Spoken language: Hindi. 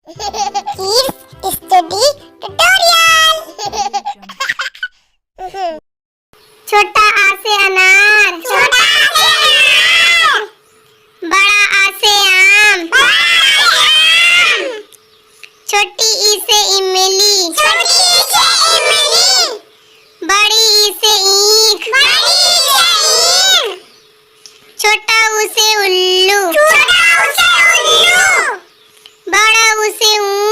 Kids Study Tutorial। छोटा आ से अनार, छोटा आ से अनार। बड़ा आ से आम, बड़ा आ से आम। छोटी ई से इमली, छोटी ई से इमली। बड़ी ई से ईख, बड़ी ई से ईख। छोटा ऊ से उल्लू, छोटा ऊ से उल्लू। बड़ा ऊ से ऊँट,